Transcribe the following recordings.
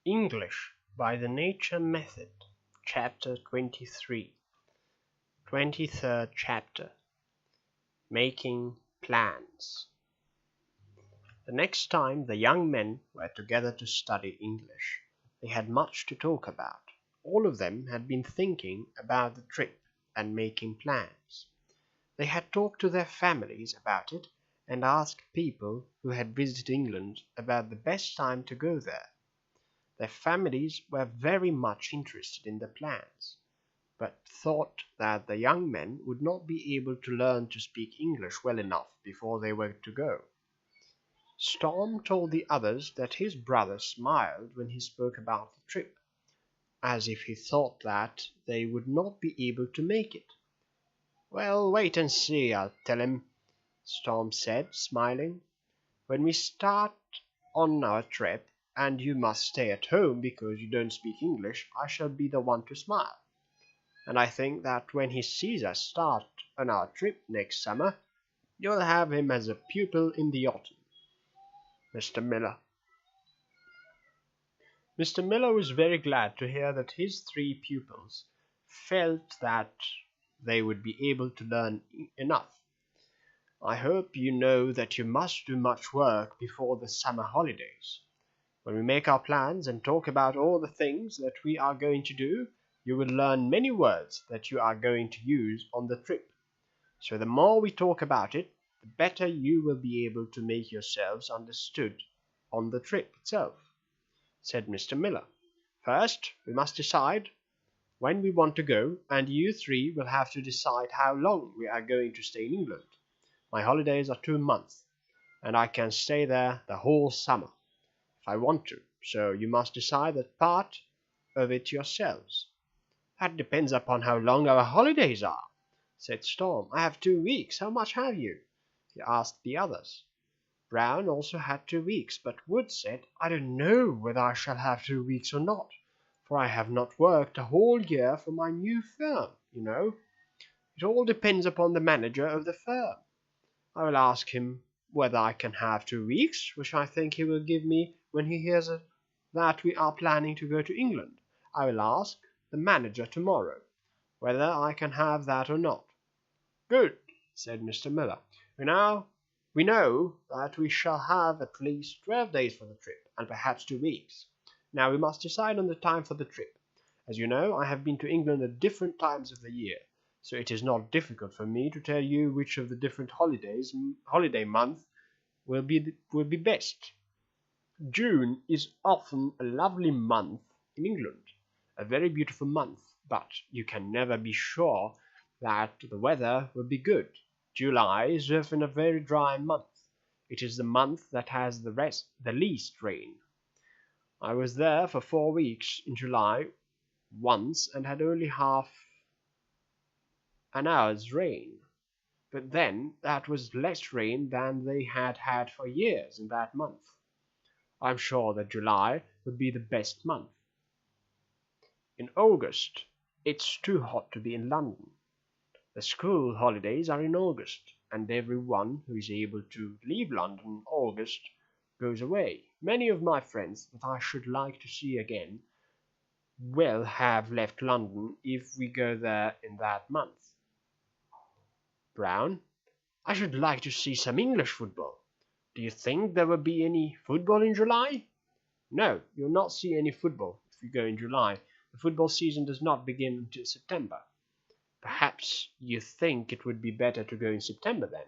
English by the Nature Method, Chapter 23, 23rd Chapter, Making Plans. The next time the young men were together to study English, they had much to talk about. All of them had been thinking about the trip and making plans. They had talked to their families about it and asked people who had visited England about the best time to go there. Their families were very much interested in the plans, but thought that the young men would not be able to learn to speak English well enough before they were to go. Storm told the others that his brother smiled when he spoke about the trip, as if he thought that they would not be able to make it. "Well, wait and see, I'll tell him," Storm said, smiling. "When we start on our trip, and you must stay at home because you don't speak English, I shall be the one to smile. And I think that when he sees us start on our trip next summer, you'll have him as a pupil in the autumn." Mr. Miller. Mr. Miller was very glad to hear that his 3 pupils felt that they would be able to learn enough. "I hope you know that you must do much work before the summer holidays. When we make our plans and talk about all the things that we are going to do, you will learn many words that you are going to use on the trip. So the more we talk about it, the better you will be able to make yourselves understood on the trip itself," said Mr. Miller. "First, we must decide when we want to go, and you 3 will have to decide how long we are going to stay in England. My holidays are 2 months, and I can stay there the whole summer if I want to, so you must decide that part of it yourselves." "That depends upon how long our holidays are," said Storm. "I have 2 weeks. How much have you?" he asked the others. Brown also had 2 weeks, but Wood said, "I don't know whether I shall have 2 weeks or not, for I have not worked a whole year for my new firm, you know. It all depends upon the manager of the firm. I will ask him whether I can have 2 weeks, which I think he will give me when he hears that we are planning to go to England. I will ask the manager tomorrow whether I can have that or not." "Good," said Mr. Miller. We know that we shall have at least 12 days for the trip, and perhaps 2 weeks. Now we must decide on the time for the trip. As you know, I have been to England at different times of the year, so it is not difficult for me to tell you which of the different holiday months will be best. June is often a lovely month in England, a very beautiful month, but you can never be sure that the weather will be good. July is often a very dry month. It is the month that has the least rain. I was there for 4 weeks in July once and had only half an hour's rain, but then that was less rain than they had had for years in that month. I'm sure that July would be the best month. In August, it's too hot to be in London. The school holidays are in August, and everyone who is able to leave London in August goes away. Many of my friends that I should like to see again will have left London if we go there in that month." Brown: "I should like to see some English football. Do you think there will be any football in July?" "No, you'll not see any football if you go in July. The football season does not begin until September." "Perhaps you think it would be better to go in September then?"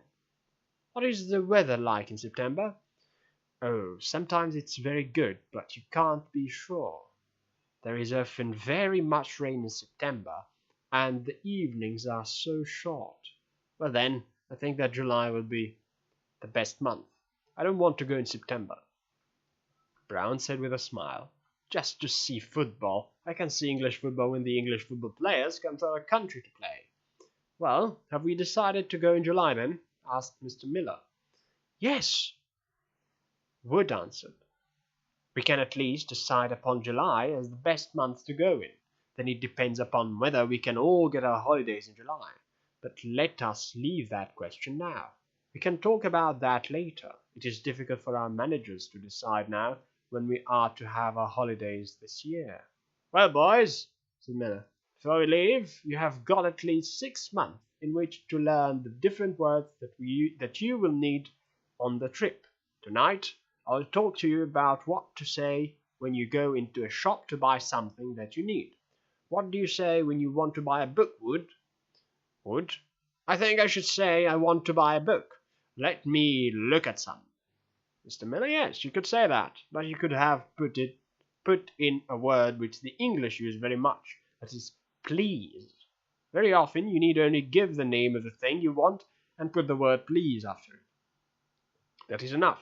"What is the weather like in September?" "Oh, sometimes it's very good, but you can't be sure. There is often very much rain in September, and the evenings are so short." "Well then, I think that July will be the best month. I don't want to go in September." Brown said with a smile, "Just to see football. I can see English football when the English football players come to our country to play." "Well, have we decided to go in July then?" asked Mr. Miller. "Yes," Wood answered. "We can at least decide upon July as the best month to go in. Then it depends upon whether we can all get our holidays in July. But let us leave that question now. We can talk about that later. It is difficult for our managers to decide now when we are to have our holidays this year. Well, boys, said Miller, before we leave, you have got at least 6 months in which to learn the different words that you will need on the trip. Tonight, I'll talk to you about what to say when you go into a shop to buy something that you need. What do you say when you want to buy a book, Wood? Wood? I think I should say I want to buy a book. Let me look at some. Mr. Miller, yes, you could say that, but you could have put in a word which the English use very much, that is, please. Very often you need only give the name of the thing you want and put the word please after it. That is enough.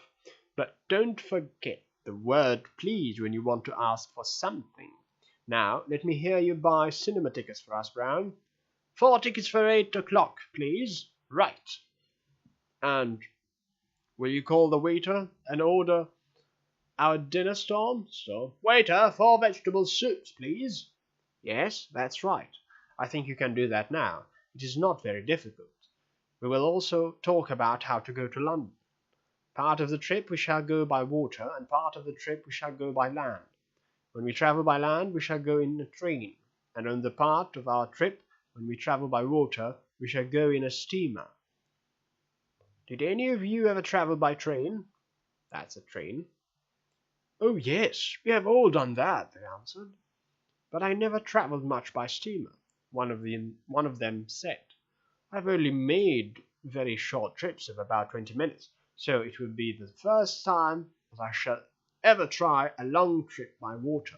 But don't forget the word please when you want to ask for something. Now, let me hear you buy cinema tickets for us, Brown. 4 tickets for 8 o'clock, please. Right. And will you call the waiter and order our dinner, Storm? Waiter, 4 vegetable soups, please. Yes, that's right. I think you can do that now. It is not very difficult. We will also talk about how to go to London. Part of the trip we shall go by water, and part of the trip we shall go by land. When we travel by land, we shall go in a train, and on the part of our trip, when we travel by water, we shall go in a steamer. Did any of you ever travel by train? That's a train. Oh, yes, we have all done that, they answered. But I never travelled much by steamer, one of them said. I've only made very short trips of about 20 minutes, so it will be the first time that I shall ever try a long trip by water.